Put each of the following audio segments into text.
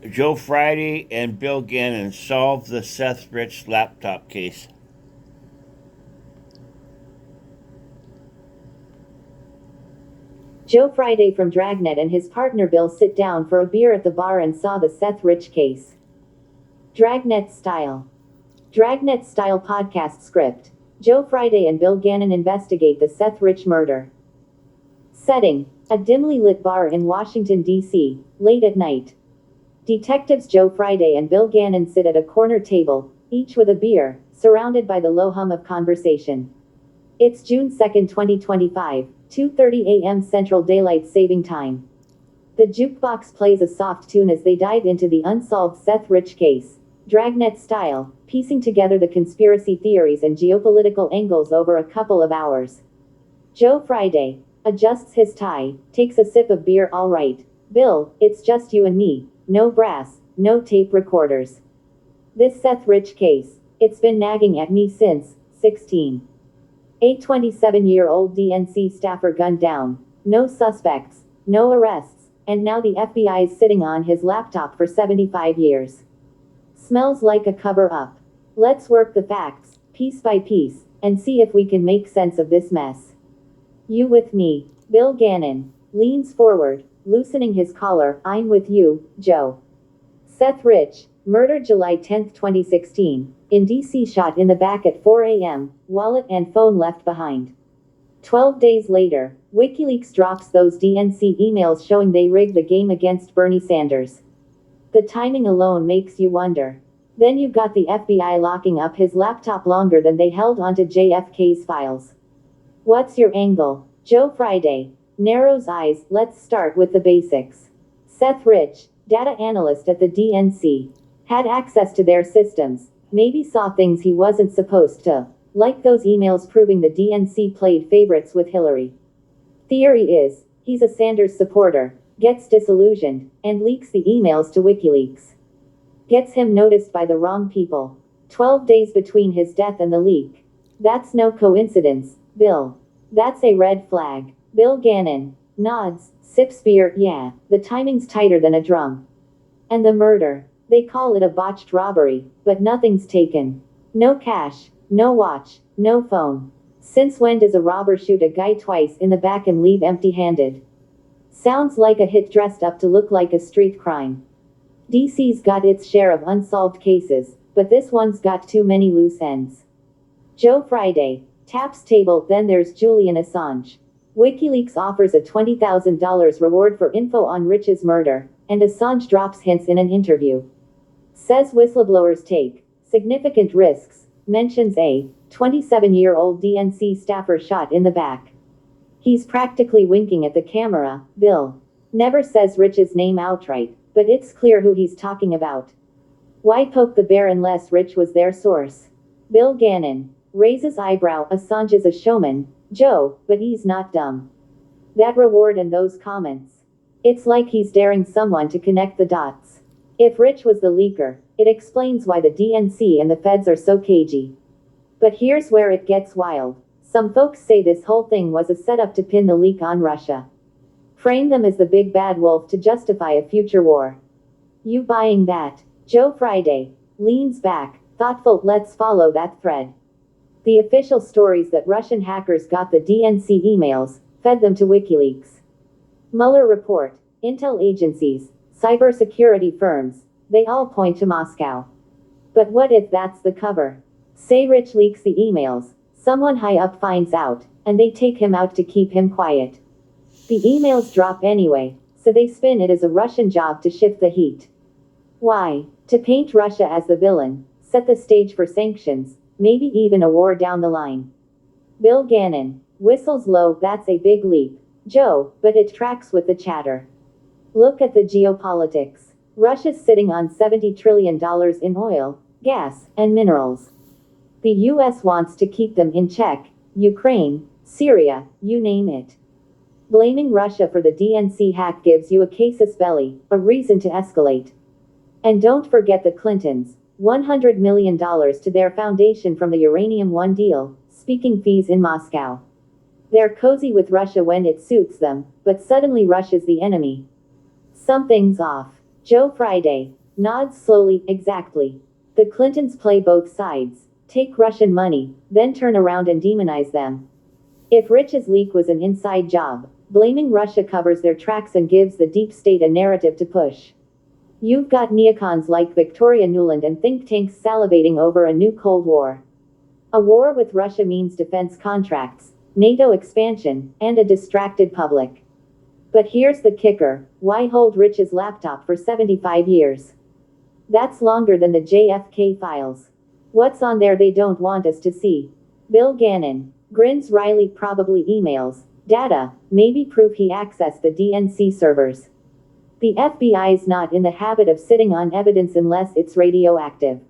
Joe Friday and Bill Gannon solved the Seth Rich laptop case. Joe Friday from Dragnet and his partner Bill sit down for a beer at the bar and saw the Seth Rich case. Dragnet style. Dragnet style podcast script. Joe Friday and Bill Gannon investigate the Seth Rich murder. Setting: a dimly lit bar in Washington, D.C., late at night. Detectives Joe Friday and Bill Gannon sit at a corner table, each with a beer, surrounded by the low hum of conversation. It's June 2, 2025, 2:30 a.m. Central Daylight Saving Time. The jukebox plays a soft tune as they dive into the unsolved Seth Rich case, Dragnet style, piecing together the conspiracy theories and geopolitical angles over a couple of hours. Joe Friday adjusts his tie, takes a sip of beer. All right, Bill, it's just you and me, no brass, no tape recorders. This Seth Rich case, it's been nagging at me since 16. A 27-year-old DNC staffer gunned down, no suspects, no arrests, and now the FBI's sitting on his laptop for 75 years. Smells like a cover-up. Let's work the facts, piece by piece, and see if we can make sense of this mess. You with me? Bill Gannon leans forward, loosening his collar. I'm with you, Joe. Seth Rich, murdered July 10, 2016, in D.C. shot in the back at 4 a.m., wallet and phone left behind. 12 days later, WikiLeaks drops those DNC emails showing they rigged the game against Bernie Sanders. The timing alone makes you wonder. Then you got the FBI locking up his laptop longer than they held onto JFK's files. What's your angle? Joe Friday narrows eyes. Let's start with the basics. Seth Rich, data analyst at the DNC, had access to their systems, maybe saw things he wasn't supposed to, like those emails proving the DNC played favorites with Hillary. Theory is, he's a Sanders supporter, gets disillusioned, and leaks the emails to WikiLeaks. Gets him noticed by the wrong people. 12 days between his death and the leak. That's no coincidence, Bill. That's a red flag. Bill Gannon nods, sips beer. Yeah, the timing's tighter than a drum. And the murder. They call it a botched robbery, but nothing's taken. No cash, no watch, no phone. Since when does a robber shoot a guy twice in the back and leave empty-handed? Sounds like a hit dressed up to look like a street crime. DC's got its share of unsolved cases, but this one's got too many loose ends. Joe Friday taps table. Then there's Julian Assange. WikiLeaks offers a $20,000 reward for info on Rich's murder, and Assange drops hints in an interview. Says whistleblowers take significant risks, mentions a 27-year-old DNC staffer shot in the back. He's practically winking at the camera. Bill never says Rich's name outright, but it's clear who he's talking about. Why poke the bear unless Rich was their source? Bill Gannon raises eyebrow. Assange is a showman, Joe, but he's not dumb. That reward and those comments. It's like he's daring someone to connect the dots. If Rich was the leaker, it explains why the DNC and the feds are so cagey. But here's where it gets wild. Some folks say this whole thing was a setup to pin the leak on Russia. Frame them as the big bad wolf to justify a future war. You buying that? Joe Friday leans back, thoughtful. Let's follow that thread. The official stories that Russian hackers got the DNC emails, fed them to WikiLeaks. Mueller report, intel agencies, cybersecurity firms, they all point to Moscow. But what if that's the cover? Say Rich leaks the emails, someone high up finds out, and they take him out to keep him quiet. The emails drop anyway, so they spin it as a Russian job to shift the heat. Why? To paint Russia as the villain, set the stage for sanctions, maybe even a war down the line. Bill Gannon whistles low. That's a big leap, Joe, but it tracks with the chatter. Look at the geopolitics. Russia's sitting on $70 trillion in oil, gas, and minerals. The US wants to keep them in check. Ukraine, Syria, you name it. Blaming Russia for the DNC hack gives you a casus belli, a reason to escalate. And don't forget the Clintons, $100 million to their foundation from the Uranium One deal, speaking fees in Moscow. They're cozy with Russia when it suits them, but suddenly Russia's the enemy. Something's off. Joe Friday nods slowly. Exactly. The Clintons play both sides, take Russian money, then turn around and demonize them. If Rich's leak was an inside job, blaming Russia covers their tracks and gives the deep state a narrative to push. You've got neocons like Victoria Nuland and think tanks salivating over a new Cold War. A war with Russia means defense contracts, NATO expansion, and a distracted public. But here's the kicker: why hold Rich's laptop for 75 years? That's longer than the JFK files. What's on there they don't want us to see? Bill Gannon grins wryly. Probably emails, data, maybe proof he accessed the DNC servers. The FBI's not in the habit of sitting on evidence unless it's radioactive.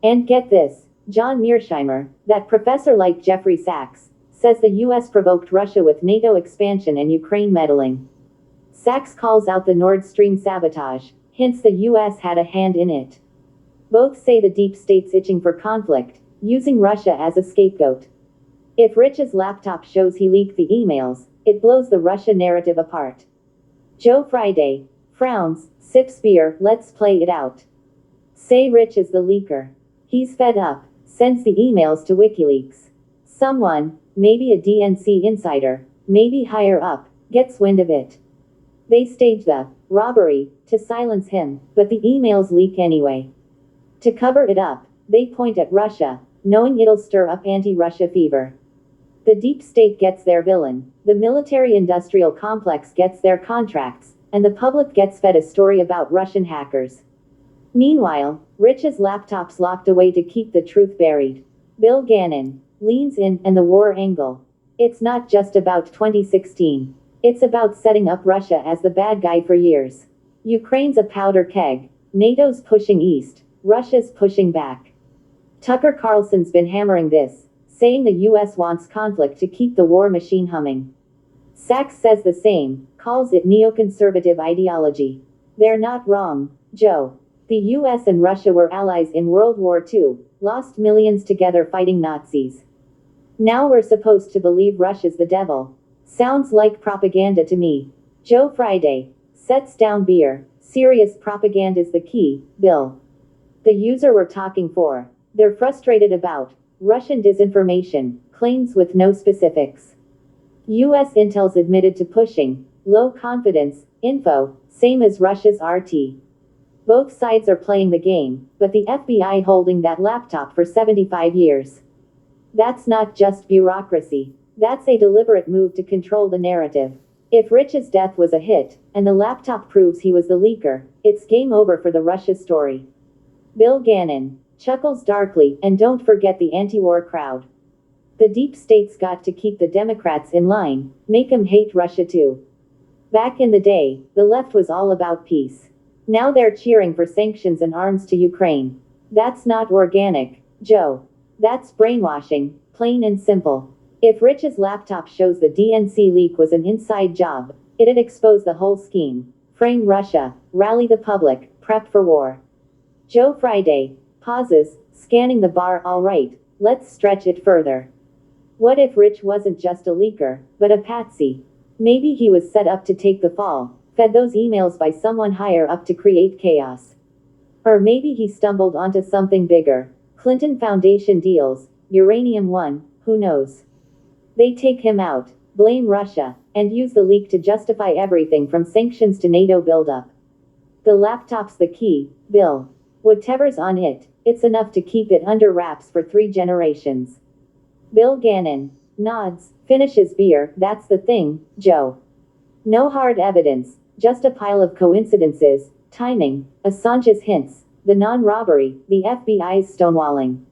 And get this, John Mearsheimer, that professor like Jeffrey Sachs, says the US provoked Russia with NATO expansion and Ukraine meddling. Sachs calls out the Nord Stream sabotage, hints the US had a hand in it. Both say the deep state's itching for conflict, using Russia as a scapegoat. If Rich's laptop shows he leaked the emails, it blows the Russia narrative apart. Joe Friday frowns, sips beer. Let's play it out. Say Rich is the leaker. He's fed up, sends the emails to WikiLeaks. Someone, maybe a DNC insider, maybe higher up, gets wind of it. They stage the robbery to silence him, but the emails leak anyway. To cover it up, they point at Russia, knowing it'll stir up anti-Russia fever. The deep state gets their villain, the military-industrial complex gets their contracts, and the public gets fed a story about Russian hackers. Meanwhile, Rich's laptop's locked away to keep the truth buried. Bill Gannon leans in, and the war angle. It's not just about 2016. It's about setting up Russia as the bad guy for years. Ukraine's a powder keg, NATO's pushing east, Russia's pushing back. Tucker Carlson's been hammering this, saying the US wants conflict to keep the war machine humming. Sachs says the same, calls it neoconservative ideology. They're not wrong, Joe. The US and Russia were allies in World War II, lost millions together fighting Nazis. Now we're supposed to believe Russia's the devil. Sounds like propaganda to me. Joe Friday sets down beer. Serious propaganda's the key, Bill. The user we're talking for. They're frustrated about Russian disinformation, claims with no specifics. US intel's admitted to pushing low confidence info, same as Russia's RT. Both sides are playing the game, but the FBI holding that laptop for 75 years. That's not just bureaucracy. That's a deliberate move to control the narrative. If Rich's death was a hit, and the laptop proves he was the leaker, it's game over for the Russia story. Bill Gannon chuckles darkly, and don't forget the anti-war crowd. The deep state's got to keep the Democrats in line, make 'em hate Russia too. Back in the day, the left was all about peace. Now they're cheering for sanctions and arms to Ukraine. That's not organic, Joe. That's brainwashing, plain and simple. If Rich's laptop shows the DNC leak was an inside job, it'd expose the whole scheme. Frame Russia, rally the public, prep for war. Joe Friday pauses, scanning the bar. All right, let's stretch it further. What if Rich wasn't just a leaker, but a patsy? Maybe he was set up to take the fall, fed those emails by someone higher up to create chaos. Or maybe he stumbled onto something bigger. Clinton Foundation deals, Uranium One, who knows? They take him out, blame Russia, and use the leak to justify everything from sanctions to NATO buildup. The laptop's the key, Bill. Whatever's on it, it's enough to keep it under wraps for 3 generations. Bill Gannon nods, finishes beer. That's the thing, Joe. No hard evidence, just a pile of coincidences, timing, Assange's hints, the non-robbery, the FBI's stonewalling.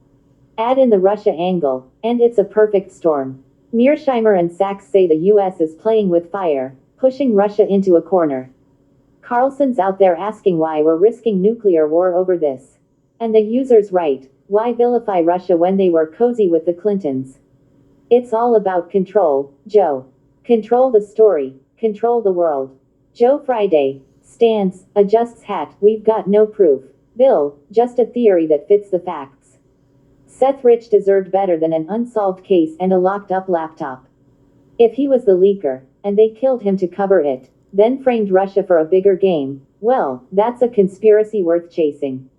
Add in the Russia angle, and it's a perfect storm. Mearsheimer and Sachs say the US is playing with fire, pushing Russia into a corner. Carlson's out there asking why we're risking nuclear war over this. And the user's right, why vilify Russia when they were cozy with the Clintons? It's all about control, Joe. Control the story, control the world. Joe Friday stands, adjusts hat. We've got no proof, Bill, just a theory that fits the facts. Seth Rich deserved better than an unsolved case and a locked-up laptop. If he was the leaker, and they killed him to cover it, then framed Russia for a bigger game, well, that's a conspiracy worth chasing.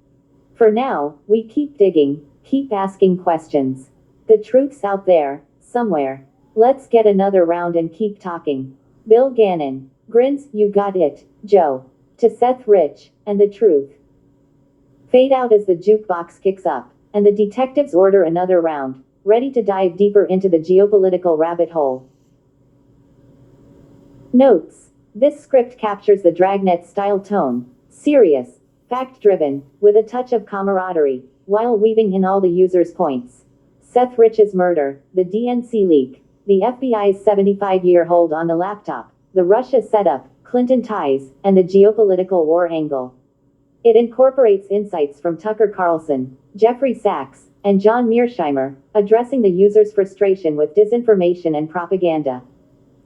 For now, we keep digging, keep asking questions. The truth's out there, somewhere. Let's get another round and keep talking. Bill Gannon grins, you got it, Joe. To Seth Rich, and the truth. Fade out as the jukebox kicks up, and the detectives order another round, ready to dive deeper into the geopolitical rabbit hole. Notes. This script captures the dragnet-style tone, serious, fact-driven, with a touch of camaraderie, while weaving in all the user's points. Seth Rich's murder, the DNC leak, the FBI's 75-year hold on the laptop, the Russia setup, Clinton ties, and the geopolitical war angle. It incorporates insights from Tucker Carlson, Jeffrey Sachs, and John Mearsheimer, addressing the user's frustration with disinformation and propaganda.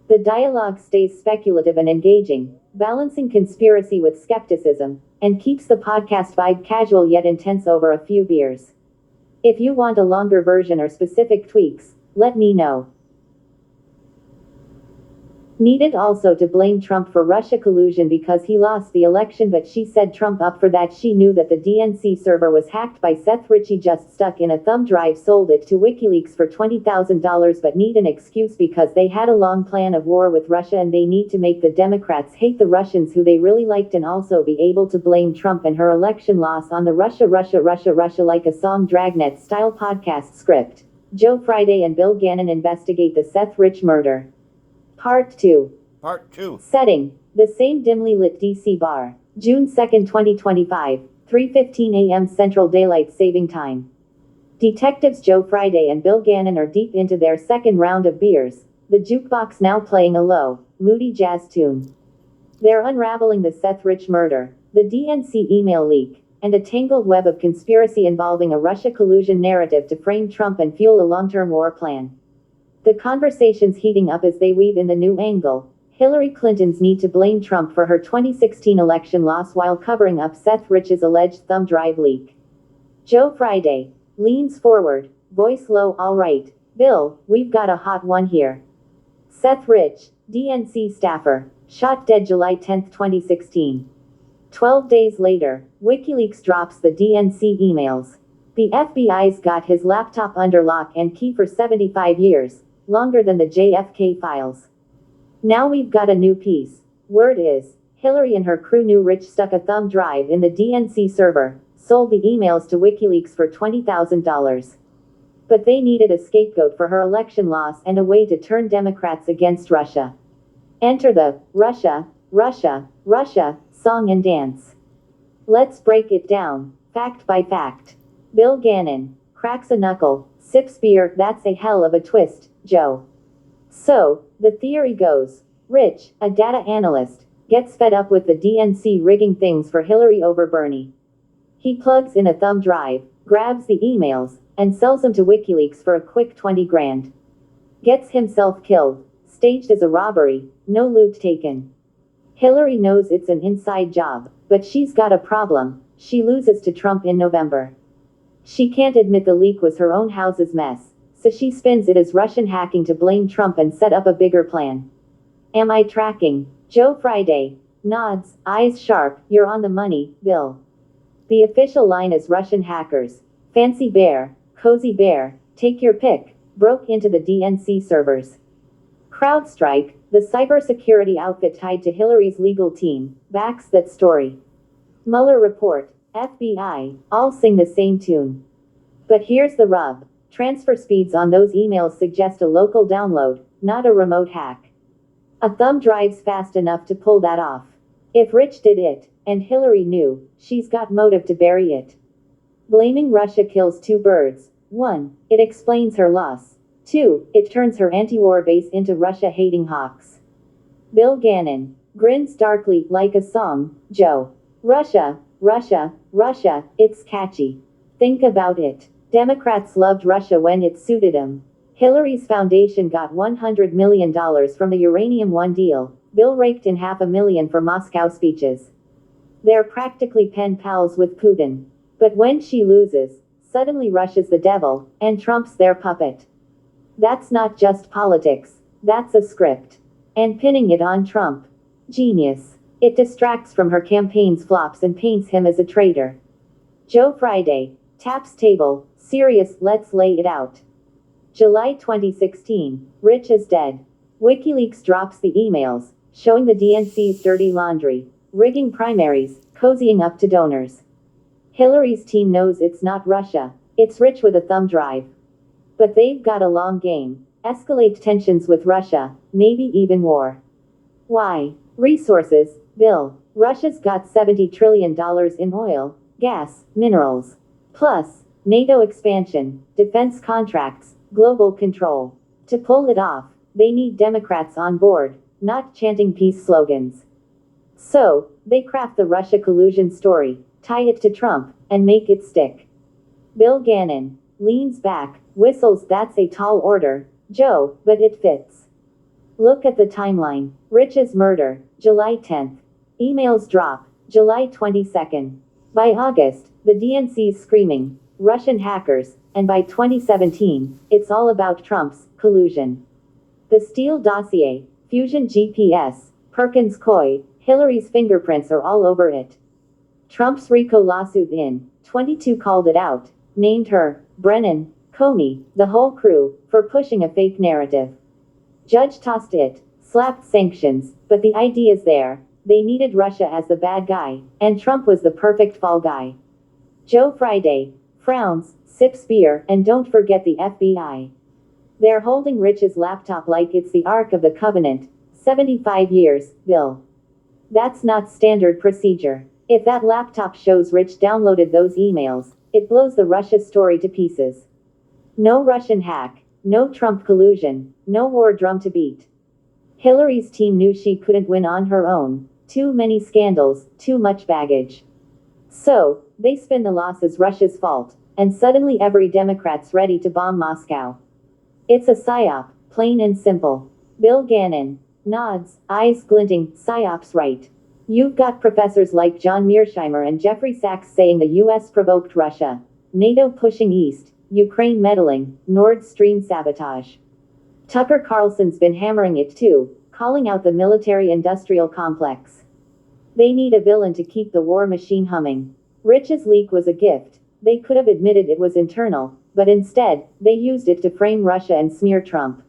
The dialogue stays speculative and engaging, balancing conspiracy with skepticism, and keeps the podcast vibe casual yet intense over a few beers. If you want a longer version or specific tweaks, let me know. Needed also to blame Trump for Russia collusion because he lost the election, but she said Trump up for that. She knew that the DNC server was hacked by Seth Rich. He just stuck in a thumb drive, sold it to WikiLeaks for $20,000, but need an excuse because they had a long plan of war with Russia and they need to make the Democrats hate the Russians who they really liked and also be able to blame Trump and her election loss on the Russia like a song dragnet style podcast script. Joe Friday and Bill Gannon investigate the Seth Rich murder. Part 2. Part 2. Setting. The same dimly lit DC bar. June 2, 2025, 3:15 a.m. Central Daylight Saving Time. Detectives Joe Friday and Bill Gannon are deep into their second round of beers, the jukebox now playing a low, moody jazz tune. They're unraveling the Seth Rich murder, the DNC email leak, and a tangled web of conspiracy involving a Russia collusion narrative to frame Trump and fuel a long-term war plan. The conversation's heating up as they weave in the new angle, Hillary Clinton's need to blame Trump for her 2016 election loss while covering up Seth Rich's alleged thumb drive leak. Joe Friday leans forward, voice low, all right, Bill, we've got a hot one here. Seth Rich, DNC staffer, shot dead July 10, 2016. 12 days later, WikiLeaks drops the DNC emails. The FBI's got his laptop under lock and key for 75 years, longer than the JFK files. Now we've got a new piece. Word is, Hillary and her crew knew Rich stuck a thumb drive in the DNC server, sold the emails to WikiLeaks for $20,000. But they needed a scapegoat for her election loss and a way to turn Democrats against Russia. Enter the Russia song and dance. Let's break it down, fact by fact. Bill Gannon cracks a knuckle, sips beer. That's a hell of a twist, Joe. So, the theory goes, Rich, a data analyst, gets fed up with the DNC rigging things for Hillary over Bernie. He plugs in a thumb drive, grabs the emails, and sells them to WikiLeaks for a quick 20 grand. Gets himself killed, staged as a robbery, no loot taken. Hillary knows it's an inside job, but she's got a problem. She loses to Trump in November. She can't admit the leak was her own house's mess, so she spins it as Russian hacking to blame Trump and set up a bigger plan. Am I tracking? Joe Friday nods, eyes sharp. You're on the money, Bill. The official line is Russian hackers, Fancy Bear, Cozy Bear, take your pick, broke into the DNC servers. CrowdStrike, the cybersecurity outfit tied to Hillary's legal team, backs that story. Mueller report, FBI, all sing the same tune. But here's the rub. Transfer speeds on those emails suggest a local download, not a remote hack. A thumb drive's fast enough to pull that off. If Rich did it, and Hillary knew, she's got motive to bury it. Blaming Russia kills two birds. 1, it explains her loss. 2, it turns her anti-war base into Russia-hating hawks. Bill Gannon grins darkly, like a song, Joe. Russia, it's catchy. Think about it. Democrats loved Russia when it suited them. Hillary's foundation got $100 million from the Uranium One deal. Bill raked in $500,000 for Moscow speeches. They're practically pen pals with Putin. But when she loses, suddenly Russia's the devil, and Trump's their puppet. That's not just politics. That's a script. And pinning it on Trump. Genius. It distracts from her campaign's flops and paints him as a traitor. Joe Friday. Taps table. Serious, let's lay it out. July 2016. Rich is dead. WikiLeaks drops the emails, showing the DNC's dirty laundry, rigging primaries, cozying up to donors. Hillary's team knows it's not Russia, it's Rich with a thumb drive. But they've got a long game. Escalate tensions with Russia, maybe even war. Why? Resources. Bill. Russia's got $70 trillion in oil, gas, minerals. Plus, NATO expansion, defense contracts, global control. To pull it off, they need Democrats on board, not chanting peace slogans. So, they craft the Russia collusion story, tie it to Trump, and make it stick. Bill Gannon leans back, whistles, that's a tall order, Joe, but it fits. Look at the timeline. Rich's murder, July 10th. Emails drop, July 22nd. By August, the DNC's screaming, Russian hackers, and by 2017, it's all about Trump's collusion. The Steele dossier, Fusion GPS, Perkins Coie, Hillary's fingerprints are all over it. Trump's RICO lawsuit in 22 called it out, named her, Brennan, Comey, the whole crew, for pushing a fake narrative. Judge tossed it, slapped sanctions, but the idea's there. They needed Russia as the bad guy, and Trump was the perfect fall guy. Joe Friday frowns, sips beer, and don't forget the FBI. They're holding Rich's laptop like it's the Ark of the Covenant. 75 years, Bill. That's not standard procedure. If that laptop shows Rich downloaded those emails, it blows the Russia story to pieces. No Russian hack, no Trump collusion, no war drum to beat. Hillary's team knew she couldn't win on her own. Too many scandals, too much baggage. So, they spin the loss as Russia's fault, and suddenly every Democrat's ready to bomb Moscow. It's a psyop, plain and simple. Bill Gannon nods, eyes glinting, psyop's right. You've got professors like John Mearsheimer and Jeffrey Sachs saying the US provoked Russia, NATO pushing east, Ukraine meddling, Nord Stream sabotage. Tucker Carlson's been hammering it too, calling out the military-industrial complex. They need a villain to keep the war machine humming. Rich's leak was a gift. They could have admitted it was internal, but instead, they used it to frame Russia and smear Trump.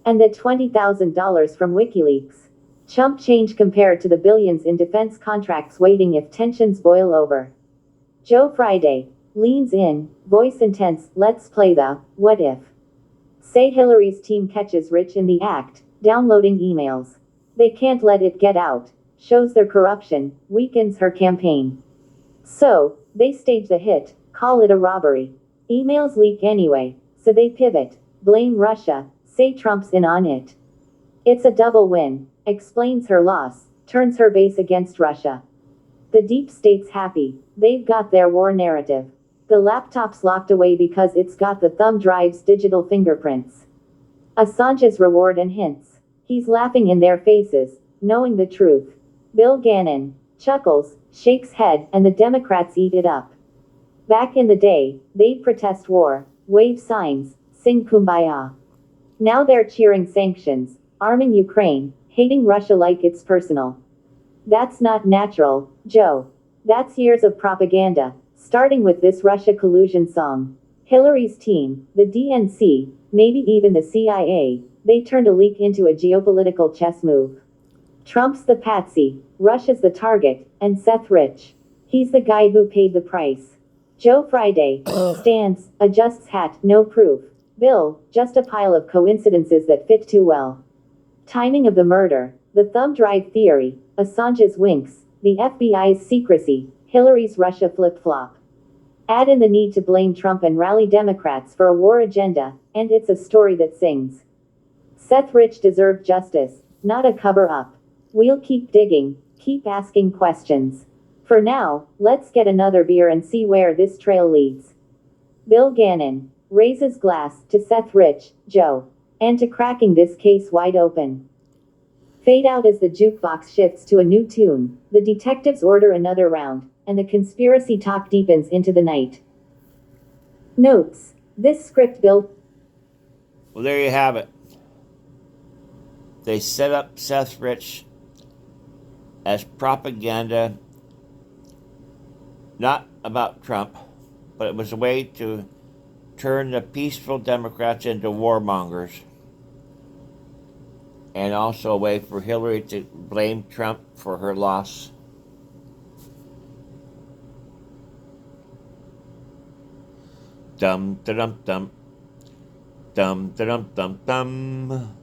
And the $20,000 from WikiLeaks. Chump change compared to the billions in defense contracts waiting if tensions boil over. Joe Friday leans in, voice intense, let's play the what if. Say Hillary's team catches Rich in the act, downloading emails. They can't let it get out. Shows their corruption, weakens her campaign. So, they stage the hit, call it a robbery. Emails leak anyway, so they pivot, blame Russia, say Trump's in on it. It's a double win, explains her loss, turns her base against Russia. The deep state's happy, they've got their war narrative. The laptop's locked away because it's got the thumb drive's digital fingerprints. Assange's reward and hints. He's laughing in their faces, knowing the truth. Bill Gannon chuckles, shakes head, and the Democrats eat it up. Back in the day, they'd protest war, wave signs, sing kumbaya. Now they're cheering sanctions, arming Ukraine, hating Russia like it's personal. That's not natural, Joe. That's years of propaganda, starting with this Russia collusion song. Hillary's team, the DNC, maybe even the CIA, they turned a leak into a geopolitical chess move. Trump's the patsy, Russia's the target, and Seth Rich. He's the guy who paid the price. Joe Friday stands, adjusts hat, no proof. Bill, just a pile of coincidences that fit too well. Timing of the murder, the thumb drive theory, Assange's winks, the FBI's secrecy, Hillary's Russia flip-flop. Add in the need to blame Trump and rally Democrats for a war agenda, and it's a story that sings. Seth Rich deserved justice, not a cover-up. We'll keep digging, keep asking questions. For now, let's get another beer and see where this trail leads. Bill Gannon raises glass to Seth Rich, Joe, and to cracking this case wide open. Fade out as the jukebox shifts to a new tune, the detectives order another round, and the conspiracy talk deepens into the night. Notes. This script built. Well, there you have it. They set up Seth Rich as propaganda, not about Trump, but it was a way to turn the peaceful Democrats into warmongers, and also a way for Hillary to blame Trump for her loss. Dum dum dum dum dum dum dum.